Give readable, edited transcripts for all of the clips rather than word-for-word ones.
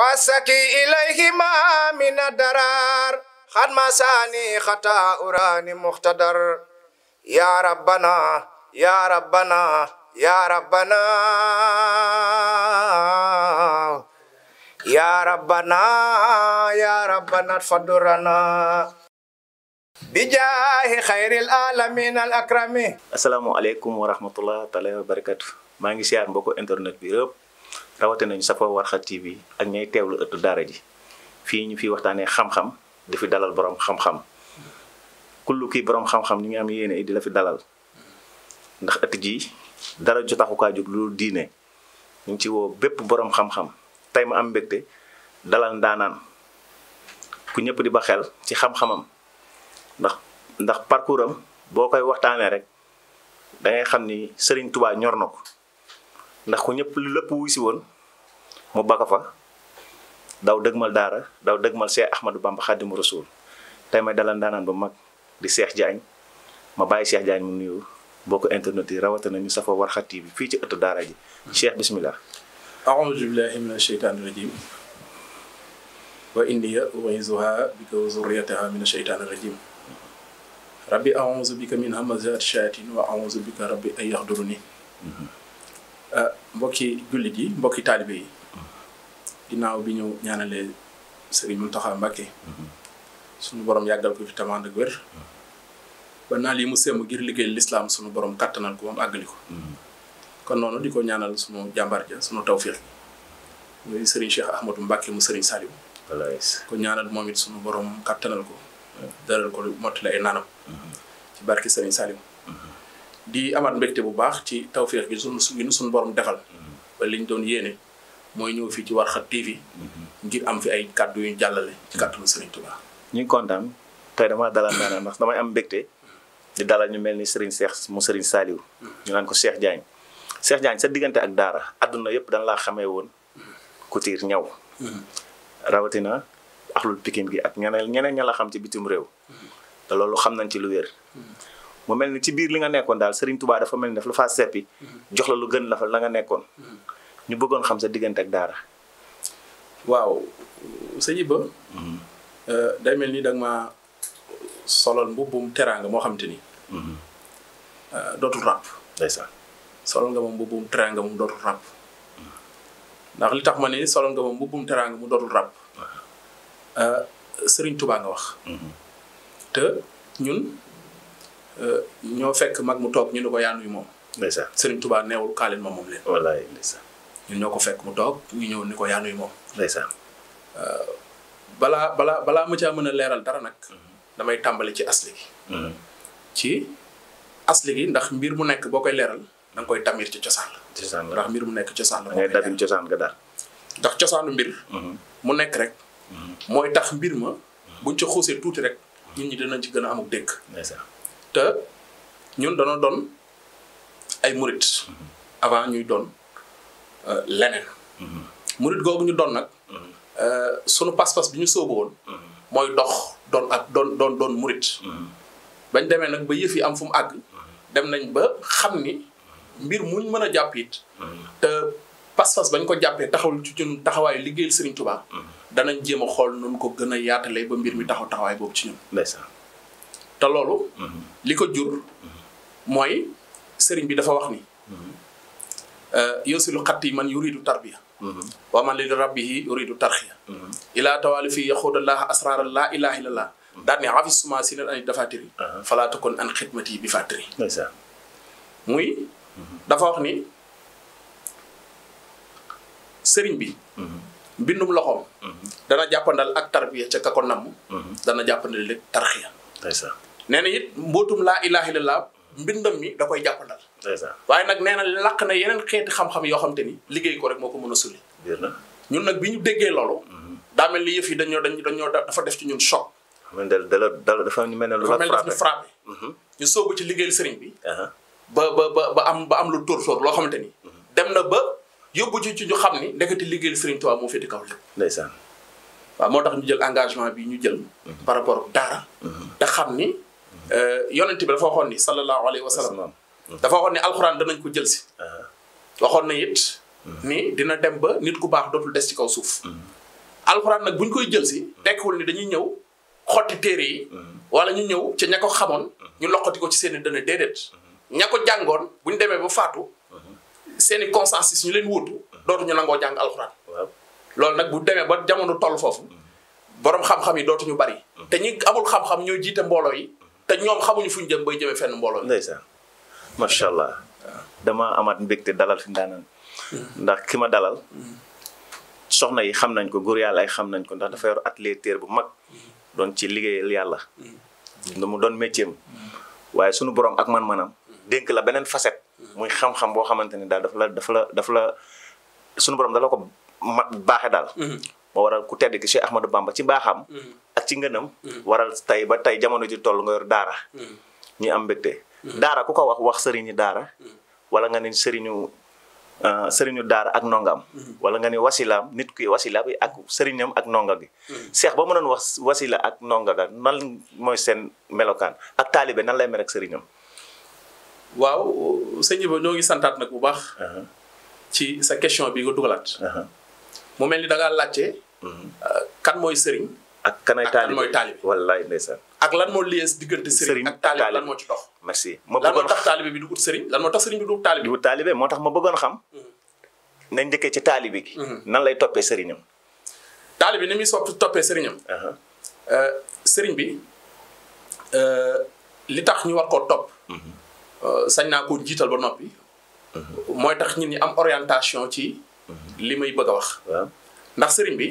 واسكي إليهما من الدرار خد مساني خطا أوراني مختدر يا ربنا يا ربنا يا ربنا يا ربنا يا ربنا تفضلنا bijaahi xayril alamin al akrami. asalaamaaleykum wa rahmatullah taala wa barakatu. maa ngi siyaar mbokku internet bi yëpp rawatina ñu safoo Warkha TV ak ñay teewlu ëttu daara ji fii ñu fi waxtaanee xam-xam di fi dalal borom xam-xam kullu kii borom xam-xam ñu ngi am yéene di la fi dalal ndax ëtt ji dara ju taxu kaa jóg lu diine ñu ngi ci woo bépp borom xam-xam tey ma am mbégte dalal ndaanaan ku ñëpp di ba xel ci xam-xamam. ndax parcours am boo koy waxtaanee rek da ngay xam ni Serigne Touba ñor na ko ndax ku ñëpp lu lépp wuy si woon mu baka fa daw dëgmal daara daw dëgmal Cheikh Ahmadou Bamba Khadimu Rasul tey may dalal ndaanaan ba mag di Cheikh Diagne ma bàyyi Cheikh Diagne mu nuyu bokk internet yi rawatina ñu safoo Warkha TV fii ci ëttu daara ji Cheikh bismillah. a'uuzu billahi mina shaytaani rajim wa inni u'iizuha bika wa zurriyataha mina shaytaani rajim rabbi a'uuzu bika min hamazaati shayaatiin wa a'uuzu bika rabbi an yahduruni mbokki jullit yi mbokki taalibe yi ginnaaw bi ñu ñaanalee Serigne Mountakha Mbacké sunu borom yàggal ko fi tamand ak wér ba naa lii mu semb ngir liggéey lislaam sunu borom kattanal ko ba mu àggali ko kon noonu di ko ñaanal sunu jàmbaar ja sunu tawfiix muy Serigne Cheikh Ahmadou Mbacké mu Serigne Saliou ko ñaanal moom it sunu borom kattanal ko daral ko mottali ay naanam ci barki Serigne Saliou di amaat mbégte bu baax ci tawféex gi suñu borom defal ba liñ doon yéene mooy ñëw fii ci Warkha TV ngir am fi ay kàddu yu jàllale ci kàttanu Serigne Touba. ñu ngi kontaan tey dama dalal naanaan ndax damay am mbégte di dalal ñu mel ni Serigne Cheikh mu Serigne Saliou ñu naan ko Cheikh Diagne Cheikh Diagne sa diggante ak daara àdduna yëpp dañ laa xamee woon couture ñaw rawatina axlul Pikine gi ak ñeneen ña la xam ci bitim réew te loolu xam nañ ci lu wér mu mel ni ci biir li nga nekkoon daal Serigne Touba dafa mel ni daf la faa seppi jox la lu gën la fa la nga nekkoon ñu bëggoon xam sa diggante ak daara. waaw sëñ Iba day mel ni da nga ma solal mbubbum teraanga moo xam te ni dootul ràpp. ndeysaan solal nga ma mbubbum teraanga mu dootul ràpp ndax li tax ma ne solal nga ma mbubbum teraanga mu dootul ràpp Serigne Touba nga wax te ñun ñoo fekk mag mu toog ñu ne ko yaanuy moom ndeysaan Serigne Touba neewul kaaleen ma moom leen wallaay ndeysaan ñun ñoo ko fekk mu toog ñu ñëw ni ko yaanuy moom ndeysaan balaa ma caa mën a leeral dara nag damay tàmbali ci asli gi ci asli gi ndax mbir mu nekk boo koy leeral da nga koy tamir ci cosaan la ndax mbir mu nekk cosaan la ngay dabin cosaan nga daal ndax cosaanu mbir mu nekk rek mooy tax mbir ma buñ ca xuusee tuuti rek nit ñi dinañ ci gën a amuk dégg te ñun dañoo doon ay murit avant ñuy doon leneen murit googu ñu doon nag sunu pas-pas bi ñu sóobu woon mooy dox doon murit bañ demee nag ba yëf yi am fu mu àgg dem nañ ba xam ni mbir muñ mën a jàpp it te pas-pas bañ ko jàppee taxawul ci ñun taxawaayu liggéeyal Serigne Touba danañ jéem a xool nun ko gën a yaatalee ba mbir mi taxawaay boobu ci ñun te loolu li ko jur mooy Serigne bi dafa wax ni yosilu xat yi man yuridu tarbiya wa man li rabbihi yuridu tarxiya ilaa tawaali fii yaxuudallah asraara laa ilaha illallah daal ne afis suma si nen ani dafatiri falaata kon an xidmati bi fatiri muy dafa wax ni sëriñ bi mbindum loxoom dana jàppandal ak tarbiya ca ka ko namm dana jàppandal léegi tarxiya nee na it mbootum laa ilaha illallah mbindam mi da koy jàppandal waaye nag nee na làq na yeneen xeeti xam-xam yoo xam te ni liggéey ko rek moo ko mën a sulli ñun nag bi ñu déggee loolu daa mel ni yëf yi dañoo dafa def ci ñun choc dafa mel ne lu la frappé ñu soobu ci liggéeyal sëriñ bi ba am lu tóor loo xamante ni dem na ba yóbbu ci ñu xam ni ndekete liggéeyal Serigne Touba moo féete kaw lépp. ndeysaan. waaw moo tax ñu jël engagement bi ñu jël. par rapport ak daara. te xam ni yonent bi dafa waxoon ni sallallahu alayhi wa sallam. dafa waxoon ni alxuraan danañ ko jël si. waxoon na it. ni dina dem ba nit ku baax dootul des ci kaw suuf. alxuraan nag buñ koy jël si tekkiwul ni dañuy ñëw xotti téere yi wala ñu ñëw ca ña ko xamoon ñu loqati ko ci seen i dënn déedéet ña ko jàngoon buñ demee ba faatu seen i consensus ñu leen wuutu dootuñu nangoo jàng alxuraan loolu nag bu demee ba jamono toll foofu borom xam-xam yi dootuñu bari te ñi amul xam-xam ñoo jiite mbooloo yi te ñoom xamuñu fuñ jëm bay jëmee fenn mbooloo yi. ndeysaan macha allah dama amaat mbégte dalal fi ndaanaan ndax ki ma dalal soxna yi xam nañ ko góor yàlla ay xam nañ ko ndax dafa yor atelier téer bu mag doon ci liggéeyal yàlla mu doon métier am waaye sunu borom ak man-manam dénk la beneen facette muy xam-xam boo xamante ni daal dafa la sunu borom dala ko baaxe daal moo waral ku tedd ki Cheikh Ahmadou Bamba ci baaxam ak ci ngënam waral tey ba tey jamono ji toll nga yor daara ñu am mbégte daara ku ko wax sëriñu daara wala nga ne sëriñu daara ak nongam wala nga ne wasilaam nit ki wasila bi ak sëriñam ak nonga gi Cheikh ba mënoon wax wasila ak nonga ga nan mooy seen melokaan ak taalibe nan lay mel ak sëriñam. waaw sëñ Iba ñoo ngi santaat nag bu baax ci sa question bi nga dugalaat mu mel ni da ngaa laajte kan mooy sëriñ ak kanay taalibe wallaay ndeysaan ak lan moo lies diggante sëriñ ak taalibe lan moo ci dox. merci lan moo tax taalibe bi du ut sëriñ lan moo tax sëriñ bi du ut taalibe. du ut taalibe moo tax ma bëggoon xam. nañ njëkkee ci taalibe gi. nan lay toppee sëriñam. taalibe ni muy toppee sëriñam. sëriñ bi li tax ñu war koo topp. sañ naa koo jiital ba noppi. mooy tax nit ñi am orientation ci. li may bëgg a wax. ndax sëriñ bi.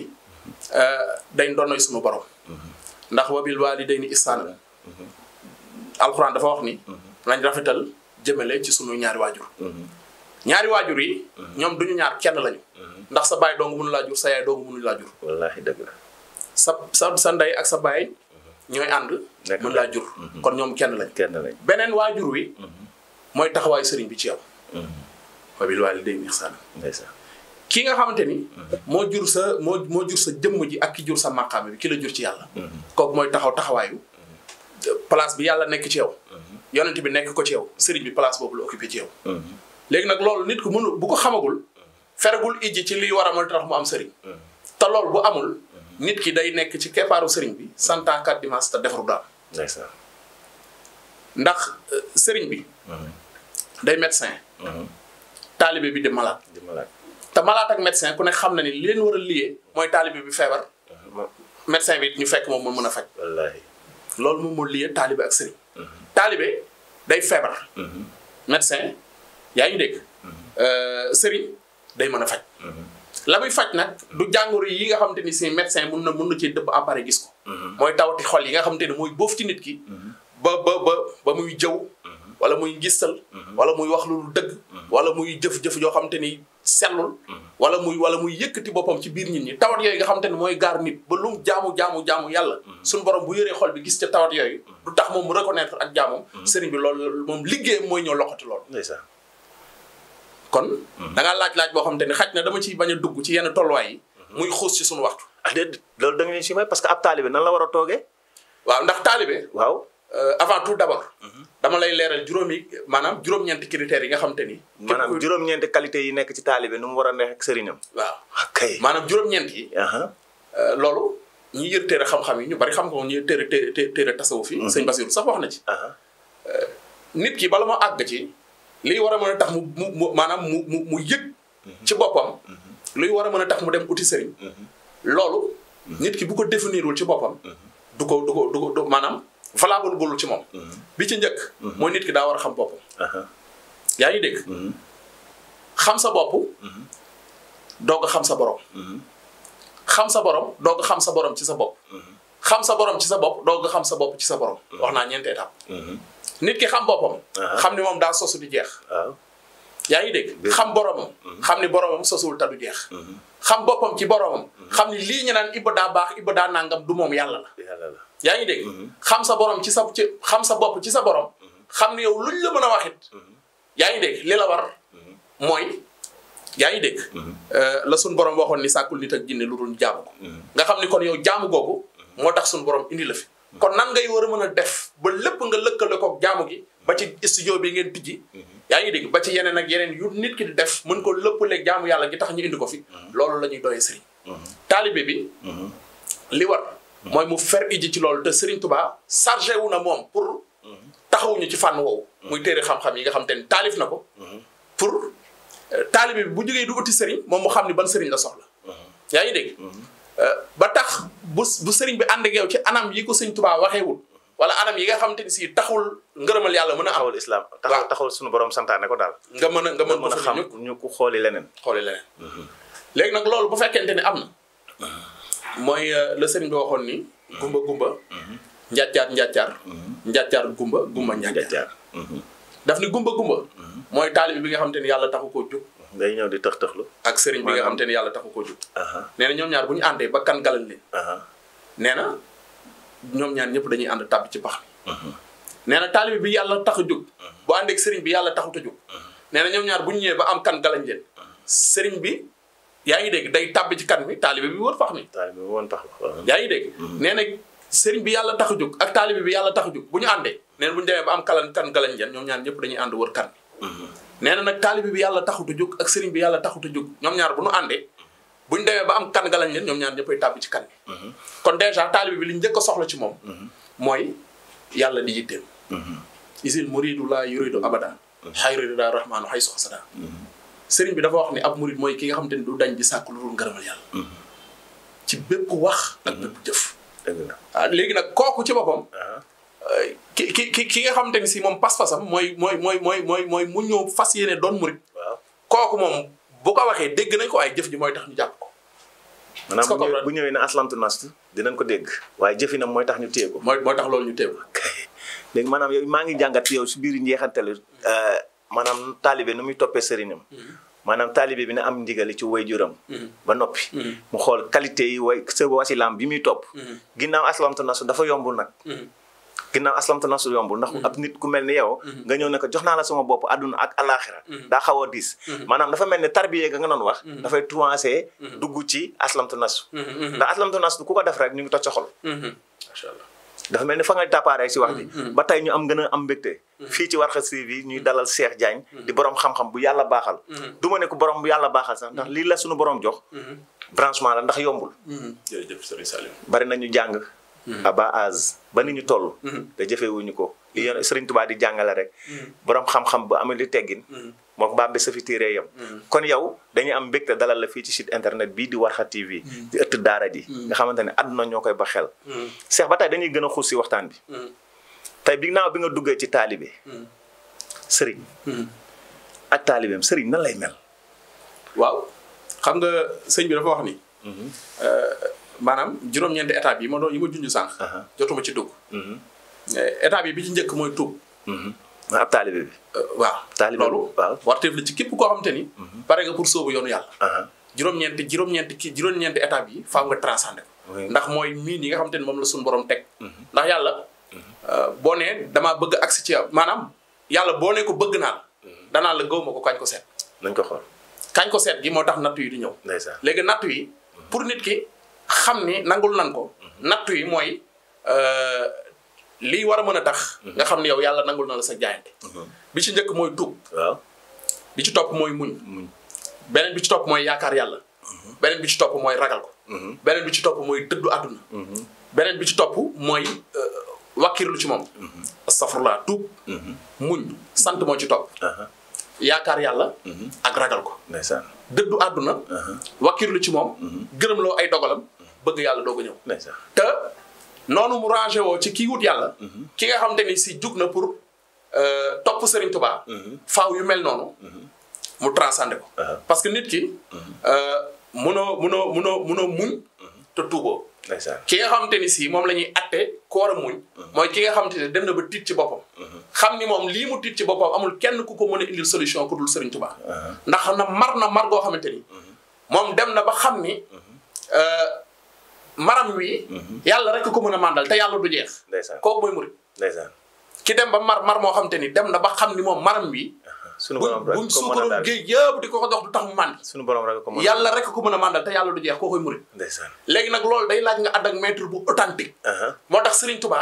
day ndonnoy suñu borom. ndax wabil waalidayni ihsaanan alxuraan dafa wax ni nañ rafetal jëmale ci sunu ñaari waajur ñaari waajur yi ñoom duñu ñaar kenn lañu ndax sa baay dong mënu laa jur sa yaay dong mënu laa jur wallaahi dëgg la sa ndey ak sa baay ñooy ànd mën laa jur kon ñoom kenn lañ beneen waajur wi mooy taxawaayu sëriñ bi ci yow wabil waalidayni ihsaanan ki nga xamante ni moo jur sa jëmm ji ak ki jur sa maqaame bi ki la jur ci yàlla kooku mooy taxawaayu place bi yàlla nekk ci yow yonent bi nekk ko ci yow sëriñ bi place boobu la occupé ci yow léegi nag loolu nit ku mënu bu ko xamagul feregul ijji ci liy war a mën tax mu am sëriñ te loolu bu amul nit ki day nekk ci keppaaru sëriñ bi 100 ans 4 dimanche te defaru daal ndax sëriñ bi day médecin taalibe bi di malade te malade ak médecin ku ne xam na ni li leen war a lié mooy taalibe bi feebar médecin bi ñu fekk moom moo mën a faj wallaahi loolu moom moo lié taalibe ak sëriñ taalibe day feebar médecin yaa ngi dégg sëriñ day mën a faj la muy faj nag du jàngoro yi nga xamante ni si médecin mun na cee dëbb appareil gis ko mooy tawati xol yi nga xamante ni mooy boofu ci nit ki ba muy jëw wala muy gistal wala muy wax lu dëgg wala muy jëf-jëf yoo xamante ni sellul wala muy yëkkati boppam ci biir nit ñi tawat yooyu nga xamante ni mooy gaar nit ba lu mu jaamu yàlla suñu borom bu yoree xol bi gis ca tawat yooyu du tax moom mu reconnaître ak jaamam sëriñ bi loolu moom liggéeyam mooy ñëw loxati loolu kon da ngaa laaj boo xamante ni xaj na dama ciy bañ a dugg ci yenn tolluwaay yi muy xuus ci suñu waxtu loolu da nga si may parce que ab taalibe nan la war a toogee waaw ndax taalibe waaw avant tout d'abord dama lay leeral juróom-ñeenti critères yi nga xamante ni maanaam juróom-ñeenti qualité yi nekk ci taalibe nu mu war a neex ak sëriñam waaw kay maanaam juróom-ñeent yi loolu ñi yër téere xam-xam yi ñu bari xam ko ñu téere tasawuf yi sëñ Basiru sax wax na ci nit ki bala ma àgg ci liy war a mën a tax mu yëg ci boppam luy war a mën a tax mu dem uti sëriñ loolu nit ki bu ko définirul ci boppam du ko maanaam valable bul ci moom bi ci njëkk mooy nit ki daa war a xam boppam yaa ngi dégg xam sa bopp doog a xam sa borom xam sa borom doog a xam sa borom ci sa bopp xam sa borom ci sa bopp doog a xam sa bopp ci sa borom wax naa ñeenti étape nit ki xam boppam xam ni moom daa sosu di jeex yaa ngi dégg xam boromam xam ni boromam sosuwul ta du jeex xam boppam ci boromam xam ni lii ñu naan ibba daa baax ibba daa nangam du moom yàlla la yaa ngi dégg xam sa borom xam sa bopp ci sa borom xam ni yow luñ la mën a waxit yaa ngi dégg li la war mooy yaa ngi dégg la suñ borom waxoon ni sàkkul nit ak jinne lu dul jaamu ko nga xam ni kon yow jaamu googu moo tax suñ borom indi la fi kon nan ngay war a mën a def ba lépp nga lëkkale ko jaamu gi ba ci studio bi ngeen tijji yaa ngi dégg ba ci yeneen ak yeneen yu nit ki di def mën ko lëppaleeg jaamu yàlla gi tax ñu indi ko fi loolu la ñuy doyee sëriñ taalibe bi li war mooy mu fer iji ci loolu te Serigne Touba chargé wu na moom pour taxawuñu ci fànn woowu muy téere xam-xam yi nga xam te ni taalif na ko pour taalibe bi bu jógee du uti Serigne moom mu xam ni ban Serigne la soxla yaa ngi dégg ba tax bu Serigne bi ànd ak yow ci anam yi ko Serigne Touba waxeewul wala anam yi nga xam te ni si taxul ngërëmal yàlla mën a am taxul islam taxul suñu borom santaane ko daal nga mën a xam ñu ko xooli leneen léegi nag loolu bu fekkente ni am na mooy le Serigne bi waxoon ni gumba njàccaar gumba njàccaar daf ni gumba mooy taalibe bi nga xam te ni yàlla taxu koo jóg day ñëw di tëx-tëxlu ak Serigne bi nga xam te ni yàlla taxu koo jóg nee na ñoom ñaar bu ñu àndee ba kan galal leen nee na ñoom ñaar ñëpp dañuy ànd tàbbi ci pax mi nee na taalibe bi yàlla tax a jóg bu àndeek Serigne bi yàlla taxut a jóg nee na ñoom ñaar bu ñu ñëwee ba am kan galañ leen Serigne bi yaa ngi dégg day tàbbi ci kan mi taalibe bi wër pax mi yaa ngi dégg nee na Serigne bi yàlla tax a jóg ak taalibe bi yàlla tax a jóg bu ñu àndee nee na bu ñu demee ba am kan galañ leen ñoom ñaar ñëpp dañuy ànd wër kan mi nee na nag taalibe bi yàlla taxut a jóg ak Serigne bi yàlla taxut a jóg ñoom ñaar bu ñu àndee bu ñu demee ba am kan galañ leen ñoom ñaar ñëppay tàbbi ci kan mi kon dèjà taalibe bi li njëkk a soxla ci moom mooy yàlla di yitteem isil muridu laa yuridu abada xayru rida rahmaanu xay soxsada Serigne bi dafa wax ni ab murid mooy ki nga xam te ni du dañ di sàkk lu dul ngërëmal yàlla ci bépp wax ak bépp jëf léegi nag kooku ci boppam ki nga xamante ni si moom pas-pasam mooy mu ñëw fas yéene doon murid kooku moom bu ko waxee dégg nañ ko waaye jëf ji mooy tax ñu jàpp ko maanaam bu ñëwee ne aslamtu nafsi dinañ ko dégg waaye jëfinam mooy tax ñu téye ko mooy tax loolu ñu téye ko léegi maanaam yow maa ngi jàngat yow si biir njeexantal maanaam taalibe nu muy toppee sëriñam maanaam taalibe bi na am ndigali ci waajuram ba noppi mu xool qualité yi sa wasilaam bi muy topp ginnaaw aslamtu nafsi dafa yombul nag ginnaaw aslamtu nafsi yombul ndax ab nit ku mel ni yow nga ñëw ne ko jox naa la sama bopp àdduna ak alaxira daa xaw a diis maanaam dafa mel ni tarbiye ga nga doon wax dafay commencé dugg ci aslamtu nafsi ndax aslamtu nafsi ku ko def rek ñu ngi toj sa xol macha allah dafa mel ni fa nga tàppaaree si wax ji ba tey ñu am gën a am mbégte fii ci Warkha TV ñuy dalal Cheikh Diagne di borom xam-xam bu yàlla baaxal du ma ne ko borom bu yàlla baaxal sax ndax lii la suñu borom jox branchement la ndax yombul jërëjëf Serigne Saliou bari nañu jàng à bas âge ba ni ñu toll te jëfewuñu ko li yoon Serigne Touba di jàngale rek borom xam-xam bu amee li teggin moom mbaam bi sa fi téere yam kon yow dañuy am mbégte dalal la fii ci site internet bii di Warkha TV di ëtt daara ji nga xamante ne àdduna ñoo koy ba xel Cheikh ba tey dañuy gën a xuus si waxtaan bi tey bi naaw bi nga duggee ci taalibe sëriñ ak taalibeem sëriñ nan lay mel waaw xam nga sëñ bi dafa wax ni maanaam juróom-ñeenti étape yi ma junj sànq jotuma ci dugg étape yi bi ci njëkk mooy tuub ab taalibe bi waaw taalibe loolu waaw warteef la ci képp koo xamante ni pare nga pour sóobu yoonu yàlla juróom-ñeenti étape yi faaw nga transcender ko ndax mooy miin yi nga xamante ni moom la suñu borom teg ndax yàlla boo nee damaa bëgg agsi ci maanaam yàlla boo ne ko bëgg naa la danaa la gëw ma ko kañ ko seet nañ ko xool kañ ko seet gi moo tax nattu yi di ñëw léegi nattu yi pour nit ki xam ni nangul nan ko nattu yi mooy lii war a mën a tax nga xam ni yow yàlla nangul na la sa jaayante bi ci njëkk mooy tuub waaw bi ci topp mooy muñ beneen bi ci topp mooy yaakaar yàlla beneen bi ci topp mooy ragal ko beneen bi ci topp mooy dëddu àdduna beneen bi ci topp mooy wàkkirlu ci moom astafurlah tuub muñ sant moo ci topp yaakaar yàlla ak ragal ko ndeysaan dëddu àdduna wàkkirlu ci moom gërëmloo ay dogalam bëgg yàlla doog a ñëw ndeysaan te noonu mu rangé woo ci kii wut yàlla ki nga xamante ni si jug na pour topp Serigne Touba faaw yu mel noonu mu transcendé ko parce que nit ki munoo muñ te tuuboo ki nga xamante ni si moom la ñuy atte ku war a muñ mooy ki nga xamante ne dem na ba tiit ci boppam xam ni moom lii mu tiit ci boppam amul kenn ku ko mën a indil solution ku dul Serigne Touba ndax na mar goo xamante ni moom dem na ba xam ni maram wi yàlla rek ko mën a màndal te yàlla du jeex kooku mooy murid ki dem ba mar moo xamante ni dem na ba xam ni moom maram wi buñ suukaroon géej yëpp di ko dox du tax mu màndi yàlla rek ko mën a màndal te yàlla du jeex koo koy murid léegi nag loolu day laaj nga ànd ak maître bu authentique moo tax Serigne Touba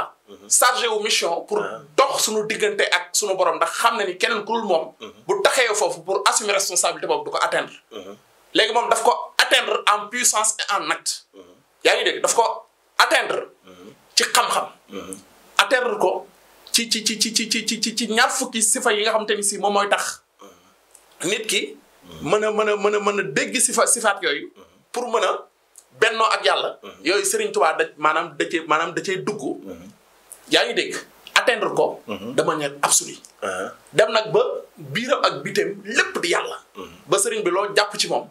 chargé wu mission pour dox suñu diggante ak suñu borom ndax xam na ni keneen ku dul moom bu taxee foofu pour assumer responsabilité boobu du ko atteindre léegi moom daf ko atteindre en puissance et en acte. yaa ngi dégg daf ko atteindre. ci xam-xam. atteindre ko ci ñaar fukki sifa yi nga xamante ni si moom mooy tax nit ki mën a dégg sifaat yooyu pour mën a bennoo ak yàlla. yooyu Serigne Touba da cee dugg. yaa ngi dégg atteindre ko. de manière absolue. dem nag ba biiram ak biteem lépp di yàlla. ba Serigne bi loo jàpp ci moom.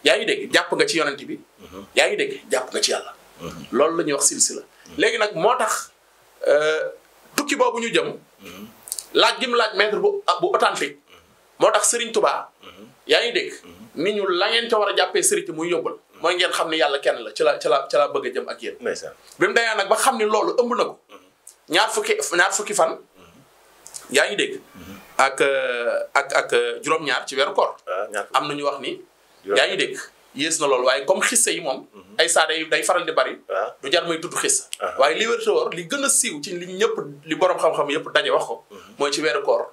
yaa ngi dégg jàpp nga ci yonent bi. yaa ngi dégg jàpp nga ci yàlla. loolu la ñuy wax silsila. léegi nag moo tax tukki boobu ñu jëm. laaj gi mu laaj maître bu authentique. moo tax Serigne Touba. yaa ngi dégg ni ñu la ngeen ca war a jàppee Serigne muy yóbbal. mooy ngeen xam ni yàlla kenn la ci la bëgg a jëm ak yéen. bi mu demee nag ba xam ni loolu ëmb na ko. ñaar fukki fan. yaa ngi dégg. ak juróom-ñaar ci weeru koor. am na ñu wax ni. yaa ngi dégg yées na loolu waaye comme xissa yi moom. ay saada yi day faral di bari. du jar may tudd xissa. waaye li wér te wóor li gën a siiw ci li borom xam-xam yëpp daje wax ko. mooy ci weeru koor.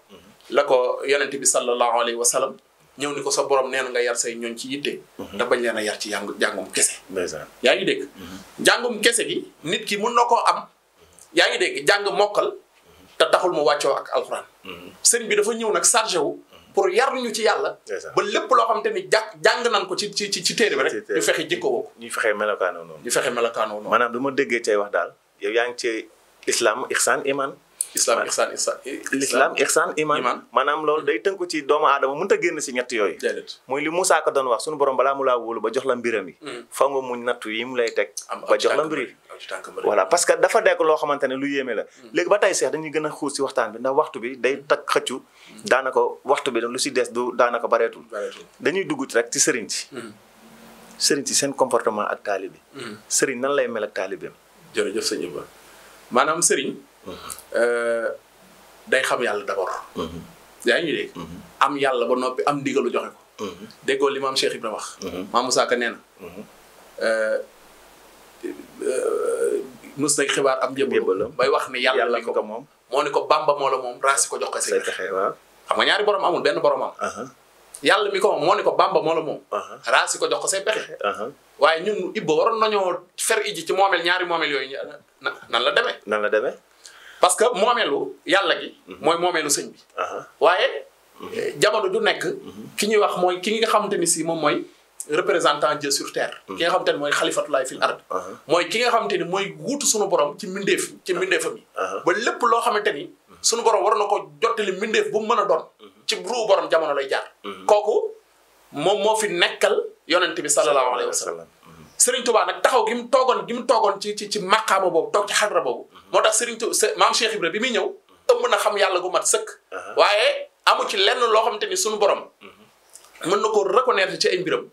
la ko yonent bi sallallahu alayhi wa sallam ñëw ni ko sa borom nee na nga yar say ñooñ ci yitte. da bañ leen a yar ci jàngum kese. yaa ngi dégg. jàngum kese gi nit ki mun na koo am. yaa ngi dégg jàng mokkal te taxul mu wàccoo ak alxuraan. sëriñ bi dafa ñëw nag chargé wu pour yar ñu ci yàlla. ba lépp loo xamante ni jàng nan ko ci téere bi rek. ñu fexe jikko woo ko. ñu fexe melakaanoo noonu. maanaam du ma déggee cay wax daal yow yaa ngi ci islam ihsan iman. islam ihsan iman. maanaam loolu day tënku ci doomu aadama mënut a génn si ñett yooyu. mooy li Moussa ko doon wax suñu borom balaa mu laa wóolu ba jox la mbiram yi. fa nga muñ nattu yi mu lay teg. ba jox la mbir yi. voilà parce que dafa nekk loo xamante ne lu yéeme la. léegi ba tey seex dañuy gën a xuus si waxtaan bi ndax waxtu bi day takk xëccu. daanaka waxtu bi lu si des du daanaka bareetul. dañuy dugg ci rek ci sëriñ si. sëriñ si seen comportement ak taalibe. sëriñ nan lay mel ak taalibeem. jërëjëf sëñ Iba maanaam sëriñ. day xam yàlla d'abord. yaa ngi dégg. am yàlla ba noppi am ndigalu joxe ko. déggoo li maam Cheikh Ibra wax. maam Moussa Ka nee na. mus nay xibaar am njëbbalam bay wax ni yàlla la ko moom. moo ni ko Bamba moo la moom raasi ko jox ko say pexe. xam nga ñaari borom amul benn borom am. yàlla mi ko moom moo ni ko Bamba moo la moom. raasi ko jox ko say pexe. waaye ñun Ibba waroon nañoo fer iji ci moomeel ñaari moomeel yooyu nan la demee. parce que moomeelu yàlla gi. mooy moomeelu sëñ bi. waaye jamono ju nekk. ki ñuy wax mooy ki nga xamante ni si moom mooy représentant Dieu sur terre. ki nga xamante ni mooy xalifatulaay fil ard. mooy ki nga xamante ni mooy wuutu sunu borom ci mbindeefam yi. ba lépp loo xamante ni sunu borom war na ko jottali mbindeef bu mu mën a doon. ci ruu borom jamono lay jaar. kooku moom moo fi nekkal yonent bi sallallahu alayhi wa sallam. Serigne Touba nag taxaw gi mu toogoon ci maqaama boobu toog ci xadra boobu. moo tax Serigne Touba maam Cheikh Ibra bi muy ñëw ëmb na xam yàlla gu mat sëkk. waaye amu ci lenn loo xamante ni sunu borom. mën na ko reconnaître ci ay mbiram.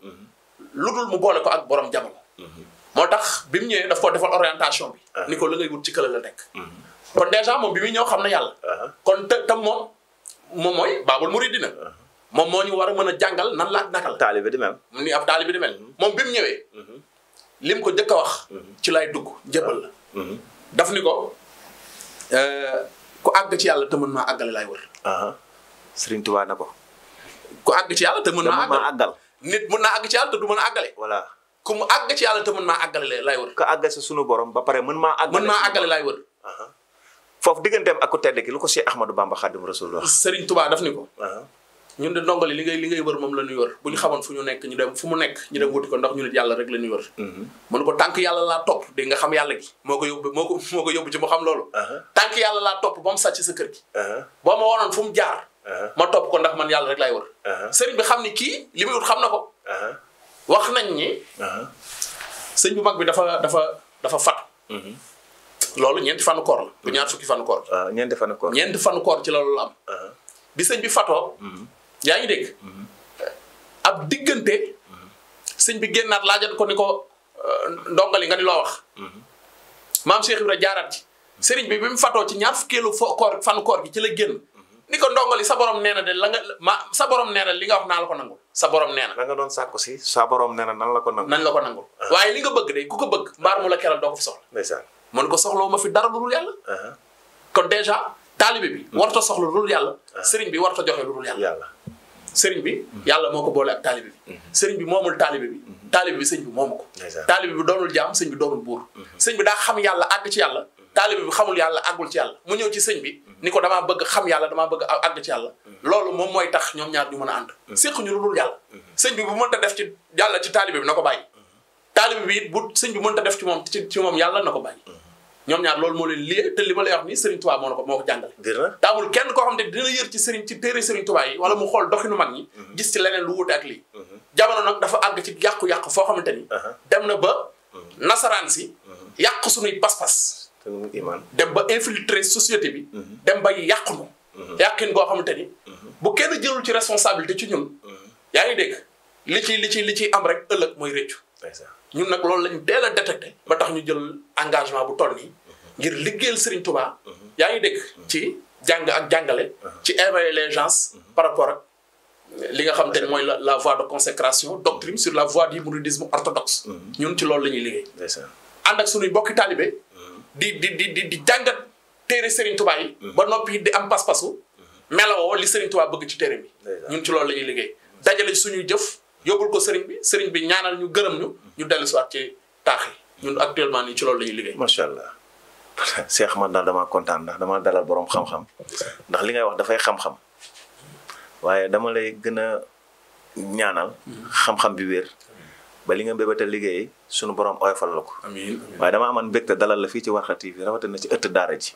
lu dul mu boole ko ak borom jamono. moo tax bi mu ñëwee daf ko defal orientation bi. ni ko la ngay wut ci këla la nekk. kon dèjà moom bi muy ñëw xam na yàlla. kon te moom mooy baabul muridina. moom moo ñu war a mën a jàngal nan la ak naka la. taalibe di mel. ni ab taalibe di mel. moom bi mu ñëwee. lim ko jëkk a wax. ci lay dugg jëbbal la. daf ni ko ku àgg ci yàlla te mën maa àggale laay wër. Serigne Touba na ko. ku àgg ci yàlla te mën maa àggal. nit mën naa àgg ci yàlla te du mën a àggale. voilà ku mu àgg ci yàlla te mën maa àggale laay wër. ku àgg sa sunu borom ba pare mën maa àggale laay wër. foofu digganteem ak ku tedd ki lu ko Cheikh Ahmadou Bamba Khadim Rasoul wax. Serigne Touba daf ni ko. ñun de ndongali li ngay wër moom la ñuy wër bu ñu xamoon fu mu nekk ñu dem wuti ko ndax ñu nit yàlla rek la ñuy wër. mën ko tànk yàlla laa topp dégg nga xam yàlla gi moo ko yóbbu ci mu xam loolu. tànk yàlla laa topp ba mu sàcc sa kër gi. boo ma woonoon fu mu jaar. ma topp ko ndax man yàlla rek laay wër. sëriñ bi xam ni kii li muy wut xam na ko. wax nañ ni. sëñ bu mag bi dafa fatu. loolu ñeenti fanu koor la. du ñaar fukki fanu koor. ñeenti fanu koor ci loolu la am. bi sëñ bi fatoo. yaa ngi dégg. ab diggante. sëñ bi génnaat laajat ko ni ko ndongali nga ni loo wax. maam Cheikh Ibra jaaraat ci. sëriñ bi mu fatoo ci ñaar fukkeelu fanu koor gi ci la génn. ni ko ndongali sa borom nee na de sa borom nee na li nga wax naa la ko nangul. sa borom nee na. la nga doon sàkku si sa borom nee na nan la ko nangul. nañ la ko nangul. waaye li nga bëgg de ku ko bëgg mbaar mu la keral doo ko fi soxla. ndeysaan. mën ko soxlawu ma fi dara lu dul yàlla. kon déjà taalibe bi warta soxla lu dul yàlla. sëriñ bi warta joxe lu dul yàlla. sëriñ bi yàlla moo ko boole ak taalibe bi sëriñ bi moomul taalibe bi taalibe bi sëñ bi moomu ko taalibe bi doonul jaam sëñ bi doonul buur sëñ bi daa xam yàlla àgg ci yàlla taalibe bi xamul yàlla àggul ci yàlla mu ñëw ci sëñ bi ni ko damaa bëgg xam yàlla damaa bëgg àgg ci yàlla loolu moom mooy tax ñoom ñaar ñu mën a ànd séquñu lu dul yàlla sëñ bi bu mënta def ci yàlla ci taalibe bi na ko bàyyi taalibe bi it bu sëñ bi mënta def ci moom yàlla na ko bàyyi ñoom ñaar loolu moo leen lié te li ma lay wax ni Serigne Touba moo ko jàngale te amul kenn koo xam ne dina yër ci téere Serigne Touba yi wala mu xool doxinu mag ñi gis ci leneen lu wuute ak lii jamono nag dafa àgg ci yàqu-yàqu foo xamante ni dem na ba nasaraan si yàq suñuy pas-pas dem ba infiltrer société bi dem ba yàqunu yàqin goo xamante ni bu kenn jëlul ci responsabilité ci ñun yaa ngi dégg li ci am rek ëllëg mooy réccu ñun nag loolu lañu teel a détecté ba tax ñu jël engagement bu toll nii ngir liggéeyal Serigne Touba yaa ngi dégg ci jàng ak jàngale ci éveiller les gens par rapport ak li nga xamante ne mooy la voie de consécration doctrine sur la voie du mouridisme orthodoxe ñun ci loolu la ñuy liggéey ànd ak suñuy bokki talibé di jàngat téere Serigne Touba yi ba noppi di am pas-pasu melawoo li Serigne Touba bëgg ci téere bi ñun ci loolu la ñuy liggéey dajale suñuy jëf yóbbul ko sëriñ bi ñaanal ñu gërëm ñu dellu si waat ci taax yi ñun actuellement nii ci loolu la ñuy liggéey. macha allah Cheikh man daal damaa kontaan ndax dama dalal borom xam-xam ndax li ngay wax dafay xam-xam waaye dama lay gën a ñaanal. xam-xam bi wér ba li nga mbébéta liggéey sunu borom oyofal la ko. amiin waaye dama amoon mbégte dalal la fii ci Warkha TV rawatina ci ëtt daara ji.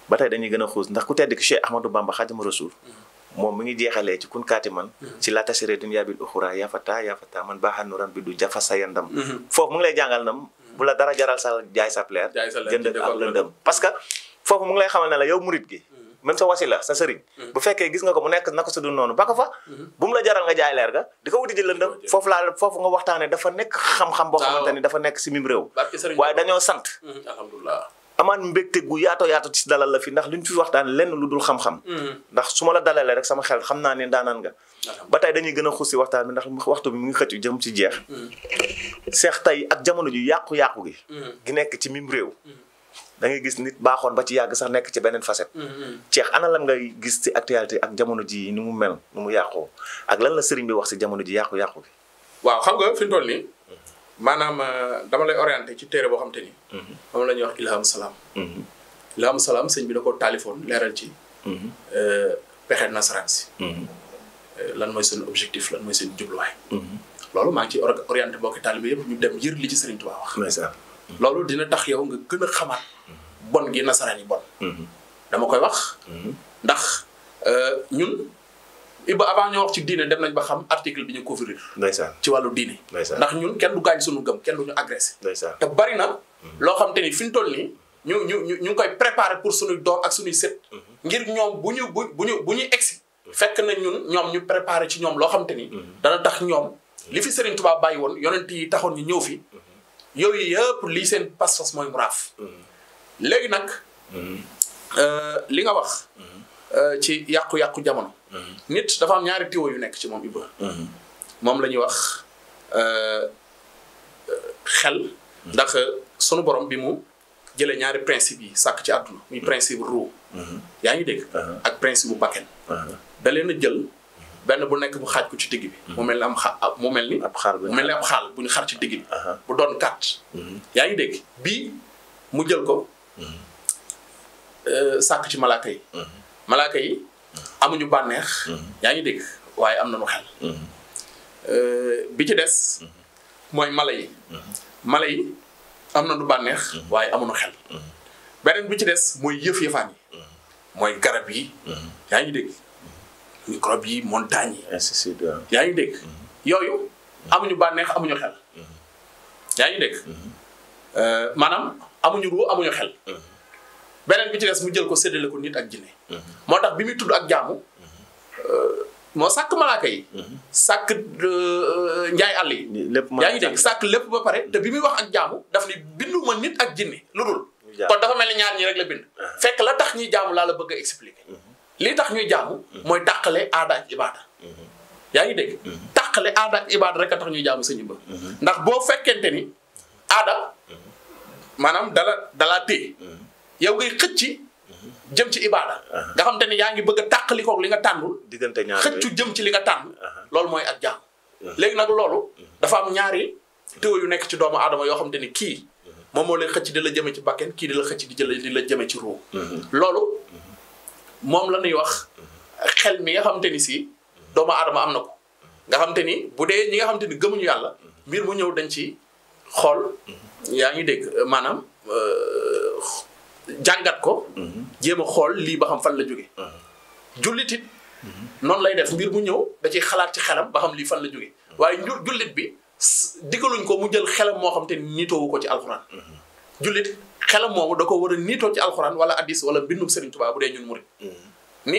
ba tey dañuy gën a xuus ndax ku tedd ki Cheikh Ahmadou Bamba Xaadimu Rasuul moom mi ngi jeexalee ci kun kaati man ci la tasiré dunya bil uxura yafata man baaxal nuram bi du jafa sa yandam foofu mu ngi lay jàngal nam bu la dara jaral sa jaay sa leer jënd ak lëndëm parce que foofu mu ngi lay xamal ne la yow murit gi même sa wasila sa sëriñ bu fekkee gis nga ko mu nekk naka su dul noonu ba ko fa bu mu la jaral nga jaay leer ga di ko wuti ji lëndëm foofu nga waxtaane dafa nekk xam-xam boo xamante ni dafa nekk si mim réew waaye dañoo sant alhamdulilah amaan mbégte gu yaato ci dalal la fi ndax liñ fi waxtaan lenn lu dul xam-xam ndax su ma la dalalee rek sama xel xam naa ne daanaan nga ba tey dañuy gën a xuus si waxtaan bi ndax waxtu bi mu ngi xëcc jëm ci jeex seex tey ak jamono ju yàqu-yàqu gi nekk ci mim réew da ngay gis nit baaxoon ba ci yàgg sax nekk ci beneen facette Cheikh ana lan ngay gis ci actualité ak jamono ji ni mu mel ni mu yàqoo ak lan la sëriñ bi wax si jamono ji yàqu-yàqu bi waaw xam nga fi mu toll nii maanaam dama lay orienté ci téere boo xam te ni moom la ñuy wax ilham salaam ilham salaam sëñ bi da ko taalifoon leeral ci pexe nasaraan si lan mooy seen objectif lan mooy seen jubluwaay loolu maa ngi ci orienté mbokki taalibe yëpp ñu dem yër li ci Sëriñ Tuubaa wax loolu dina tax yow nga gën a xamaat bon gi nasaraan yi bon dama koy wax ndax ñun Iba avant ñoo wax ci diine dem nañ ba xam article bi ñu couvrir ci wàllu diine ndax ñun kenn du gaañ suñu gëm kenn du ñu agressé te bari na loo xam te ni fi ñu toll nii ñu ngi koy préparé pour suñuy doom ak suñuy sët ngir ñoom bu ñuy egsi fekk na ñoom ñu préparé ci ñoom loo xam te ni dana tax ñoom li fi Serigne Touba bàyyi woon yonent yi taxoon ñu ñëw fi yooyu yëpp lii seen pas-pas mooy mu raaf léegi nag li nga wax ci yàqu-yàqu jamono nit dafa am ñaari tiwo yu nekk ci moom Iba moom la ñuy wax xel ndax sunu borom bi mu jëlee ñaari principe yi sàkk ci àdduna muy principe ruu yaa ngi dégg ak principe bu bakken da leen a jël benn bu nekk bu xaaj ko ci digg bi mu mel ni mu mel ni ab xaal bu ñu xar ci digg bi bu doon 4 yaa ngi dégg bii mu jël ko sàkk ci malaaka yi amuñu bànneex yaa ngi dégg waaye am nañu xel bi ci des mooy mala yi am nañu bànneex waaye amuñu xel beneen bi ci des mooy yëf-yëfaan yi mooy garab yi yaa ngi dégg microbe yi montagne yi yaa ngi dégg yooyu amuñu bànneex amuñu xel yaa ngi dégg maanaam amuñu ruu amuñu xel beneen bi ci des mu jël ko séddale ko nit ak jinne moo tax bi muy tudd ak jaamu moo sàkk malaaka yi sàkk njaay àll yi yaa ngi dégg sàkk lépp ba pare te bi muy wax ak jaamu daf ni binduma nit ak jinne lu dul kon dafa mel ni ñaar ñi rek la bind fekk la tax ñuy jaamu laa la bëgg a expliquer lii tax ñuy jaamu mooy tàqale aada ak ibaada yaa ngi dégg tàqale aada ak ibaada rek a tax ñuy jaamu sëñ Ba ndax boo fekkente ni aada maanaam dalaa téye yow ngay xëcc jëm ci ibaada nga xam te ne yaa ngi bëgg a tàqalikoog li nga tànnul diggante ñaar xëccu jëm ci li nga tànn loolu mooy ak jaamu léegi nag loolu dafa am ñaari téo yu nekk ci doomu aadama yoo xam te ni kii moom moo lay xëcc di la jëme ci bakken kii di la xëcc di la jëme ci ruu loolu moom la ñuy wax xel mi nga xam te ni si doomu aadama am na ko nga xam te ni bu dee ñi nga xam te ni gëmuñu yàlla mbir mu ñëw dañ ci xool yaa ngi dégg maanaam jàngat ko jéem a xool lii ba xam fan la jóge jullit it noonu lay def mbir mu ñëw da ciy xalaat ci xelam ba xam lii fan la jóge waaye jullit bi diggaluñ ko mu jël xelam moo xam te ni niitoowu ko ci alxuraan jullit xelam moomu da ko war a niitoo ci alxuraan wala addis wala mbindum Serigne Touba bu dee ñun murid ni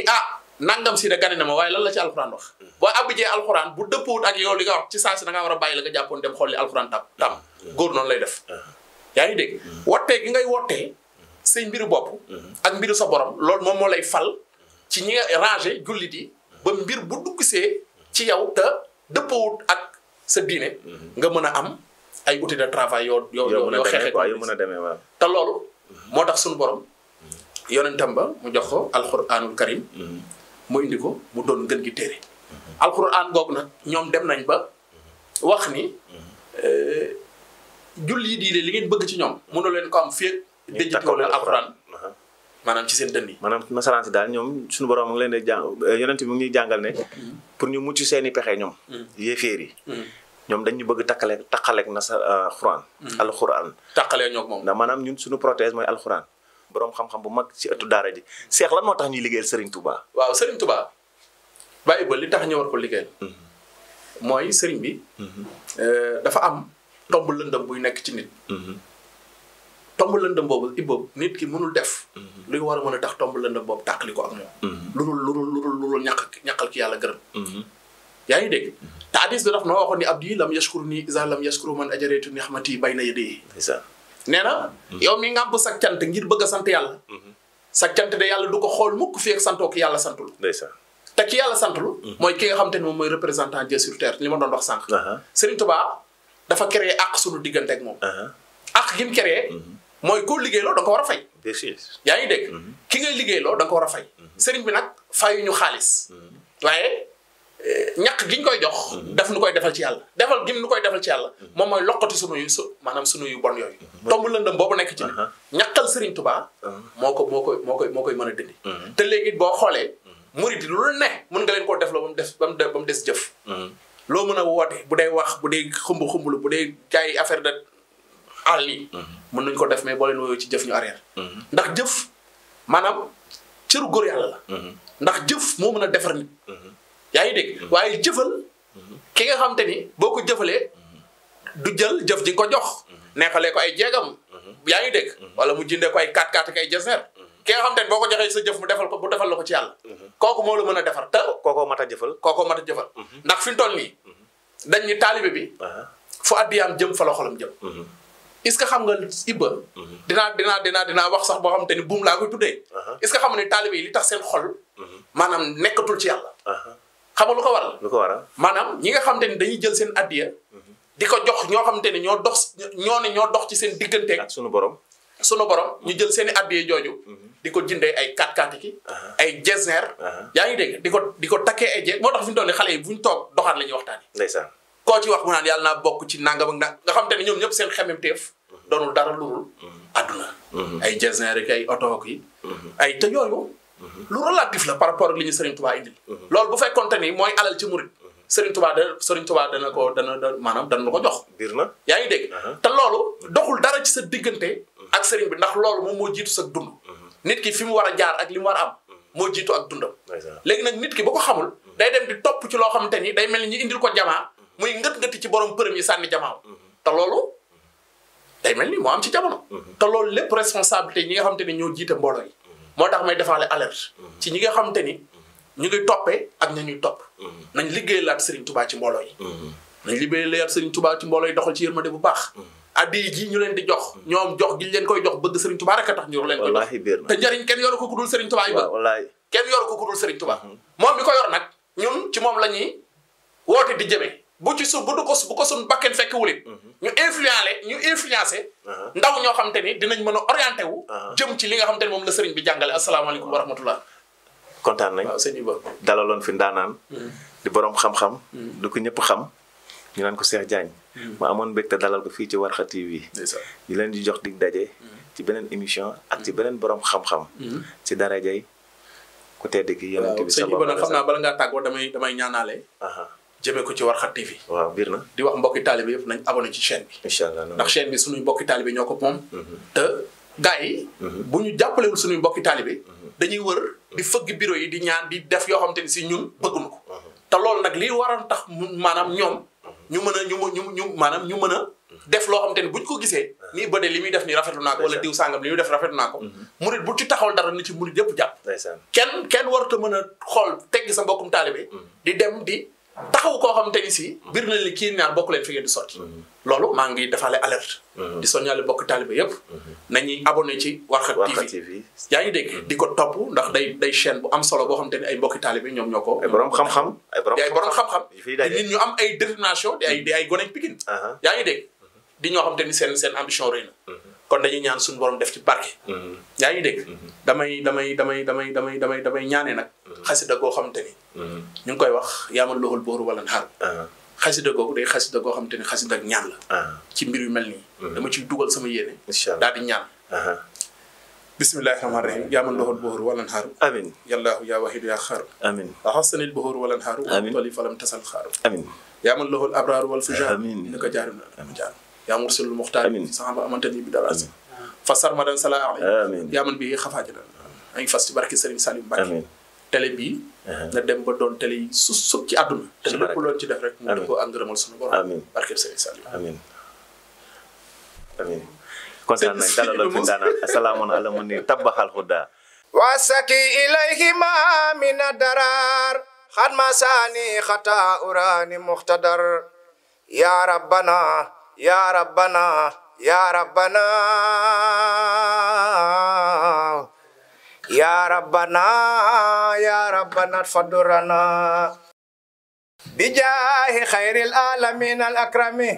nangam si da gane na ma waaye lan la ci alxuraan wax boo abijee alxuraan bu dëppwut ak yow li nga wax ci saa si da ngaa war a bàyyi la nga jàppoon dem xool li alxuraan tam góor noonu lay def yaa ngi dégg wottee gi ngay wottee say mbiru bopp ak mbiru sa borom loolu moom moo lay fal ci ñi nga rangé jullit yi ba mbir bu duggsee ci yow te dëppwut ak sa diine nga mën a am ay outils de travail yoo xeexee ko mën a demee waaw te loolu moo tax suñu borom yonentam ba mu jox ko alxuraanul karim mu indi ko mu doon gën gi téere alxuraan googu nag ñoom dem nañ ba wax ni julli yi li ngeen bëgg ci ñoom mënu leen ko am féeg déjjitoo leen alxuraan maanaam ci seen dënn yi maanaam nasaraan si daal ñoom suñu borom mu ngi leen di jàng yonent bi mu ngi ñuy jàngal ne pour ñu mucc seeni pexe ñoom yéeféer yi ñoom dañu bëgg taqaleeg alxuraan alxuraan taqalee ñoog moom ndax maanaam ñun suñu prothèse mooy alxuraan boroom xam-xam bu mag ci ëttu daara ji Cheikh lan moo tax ñuy liggéeyal Serigne Touba waaw Serigne Touba bàyyi ba li tax ñu war ko liggéeyal mooy Serigne bi dafa am tomb lëndëm buy nekk ci nit tomb lëndëm boobu iboobu nit ki mënul def luy war a mën a tax tomb lëndëm boobu tàqali ko ak moom lu ñaqal ki yàlla gërëm yaa ngi dégg te hadis bi daf na waxoon ni abdi lam yashkuru ni isa lam yashkuru man ajareetu nixmati bayna yadayhi nee na yow mi ngàmp sag cant ngir bëgg a sant yàlla sag cant de yàlla du ko xool mukk fii ak santoo ki yàlla santul te ki yàlla santul mooy ki nga xam te ne moom mooy représentant Dieu sur terre li ma doon wax sànq Serigne Touba dafa créé àq suñu diggante ak moom àq gi mu créé mooy koo liggéeyloo da nga ko war a fay yaa ngi dégg ki ngay liggéeyloo da nga ko war a fay Serigne bi nag fayuñu xaalis waaye ñaq gi ñu koy jox daf nu koy defal ci yàlla defal gi nu koy defal ci yàlla moom mooy loqati maanaam sunu yu bon yooyu tomb lëndëm boobu nekk ci ne ñaqal Serigne Touba moo koy mën a dindi te léegi boo xoolee murid lu ne mën nga leen koo def loo ba mu des jëf loo mën a woote bu dee wax bu dee xumbulu bu dee jaay affaire de àll yi mën nañ ko def mais boo leen woyoo ci jëf ñu arrière ndax jëf maanaam cëru góor yàlla la ndax jëf moo mën a defar nit yaa ngi dégg waaye jëfal ki nga xam te ni boo ko jëfalee du jël jëf ji nga ko jox neexalee ko ay jeegam yaa ngi dégg wala mu jëndee ko ay 4x4 ak ay jesner ki nga xam te ni boo ko joxee sa jëf mu defal la ko ci yàlla kooku moo la mën a defar te kookoo mat a jëfal ndax fi mu toll nii dañ ni taalibe bi fu addiyaam jëm fa la xolam jëm est-ce que xam nga Ibba dinaa wax sax boo xam te ni buum laa koy tuddee est-ce que xam nga ni taalibe yi li tax seen xol maanaam nekkatul ci yàlla xam nga lu ko waral maanaam ñi nga xam te ni dañuy jël seen addiya di ko jox ñoo xam te ni ñoo dox ci seen digganteeg ak sunu borom ñu jël seen i addiya jooju di ko jëndee ay 4x4 ki ay jesner yaa ngi dégg di ko takkee ay jeeg moo tax fi ñu toll xale yi bu ñu toog doxaan la ñuy waxtaani ndeysaan koo ci wax mu naan yàlla naa bokk ci nangam ak nga xam te ne ñoom ñëpp seen xemmemteef doonul dara lurul àdduna ay jesner ak ay oto yi ay te yooyu lu relatif la par rapport ak li ñu Serigne Touba indil loolu bu fekkoonte ni mooy alal ci murid Serigne Touba dana maanaam dana la ko jox biir na yaa ngi dégg te loolu doxul dara ci sa diggante ak Serigne bi ndax loolu moom moo jiitu sa dund nit ki fi mu war a jaar ak li mu war a am moo jiitu ak dundam léegi nag nit ki ba ko xamul day dem di topp ci loo xamante ni day mel ni ñu indil ko jamaa muy ngët-ngëti ci borom përëm yi sànni jamaaw te loolu day mel ni moo am ci jamono te loolu lépp responsabilité ñi nga xamante ni ñoo jiite mbooloo yi moo tax may defaale alerte ci ñi nga xamante ni ñu ngi toppee ak ña ñuy topp nañ liggéey laat Serigne Touba ci mbooloo yi nañ liggéey laat Serigne Touba ci mbooloo yi doxal ci yërmande bu baax addi ji ñu leen di jox ñoom jox gi leen koy jox bëgg Serigne Touba rek a tax ñu leen koy jox te njëriñ kenn yoru ko ku dul Serigne Touba yi ba kenn yoru ko ku dul Serigne Touba moom mi ko yor nag ñun ci moom la ñuy woote di jëmee bu ko suñ bakken fekk wulit ñu influencé ndaw ñoo xam te ni dinañ mën a orienté wu jëm ci li nga xam te ni moom la sëriñ bi jàngale asalaamaaleykum wa rahmatullah. kontaan nañ. waaw sëñ Iba dalaloon fi ndaanaan di borom xam-xam du ko ñëpp xam ñu naan ko Cheikh Diagne ma amoon mbégte dalal ko fii ci Warkha TV ñu leen di jox dig daje ci beneen émission ak ci beneen borom xam-xam ci darajay ku tedd ki yonent bi sëñ Iba nag xam naa bala ngaa tàggoo damay ñaanaale jëmee ko ci Warkha TV waaw biir na di wax mbokki taalibe yëpp nañ abonné ci chaîne bi incha allah ndax chaîne bi suñuy mbokki taalibe ñoo ko moom te gars yi bu ñu jàppalewul suñuy mbokki taalibe dañuy wër di fëgg bureau yi di ñaan di def yoo xam te ni si ñun bëgguñu ko te loolu nag lii waroon tax maanaam ñoom ñu mën a def loo xam te ni buñ ko gisee nii ba de li muy def ni rafetlu naa ko wala diw sàngam li muy def rafetlu naa ko murit bu ci taxawal dara ni ci murit yëpp jàpp kenn warut a mën a xool teggi sa mbokkum taalibe di dem di taxaw koo xam te ni si biir na li kii ñaar bokk leen fi ngeen di sotti loolu maa ngi defaale alerte di soññaale mbokki taalibe yëpp nañuy abonné ci Warkha TV yaa ngi dégg di ko topp ndax day chaîne bu am solo boo xam te ni ay mbokki taalibe ñoom ñoo ko ay borom xam-xam di nit ñu am ay détermination di ay gone Pikine yaa ngi dégg di ñoo xam te ni seen ambition rëy na kon dañuy ñaan suñu borom def ci barke yaa ngi dégg damay ñaanee nag xasida goo xam te ni ñu ngi koy wax yaamal loxul booru wala xaar xasida googu day xasida goo xam te ni xasida ak ñaan la ci mbir yu mel nii dama ciy dugal sama yéene daal di ñaan bismillahi rahmaani rahim yaamal loxul booru wala xaaru amin yallaahu yaa wahidu yaa xaaru amin axasanil booru wala xaaru toli falam tasal xaaru amin yaamal loxul abraaru wal fujaar amin ni ko jaaru na jaar yaa mursilul muxtaar saxaba amantani bi dara fa sarmadan sala amin yaa man bi xafaajana a ngi fas ci barke Serigne Salim Mbacke télé bii nga dem ba doon télé yi sut ci àdduna te lépp loon ci def rek mu def ko ak ngërëmal sunu borom barke Serigne Salim amin amin kontaan nañ dalal fi ndaanaan asalaamun ala mun ni tabbaxal huda wasaki ilayhima min adarar xad masani xata urani muxtadar ya rabbana ya rabbana ya rabbana ya rabbana ya rabbana fadurana bijahi khairil alamin al akrami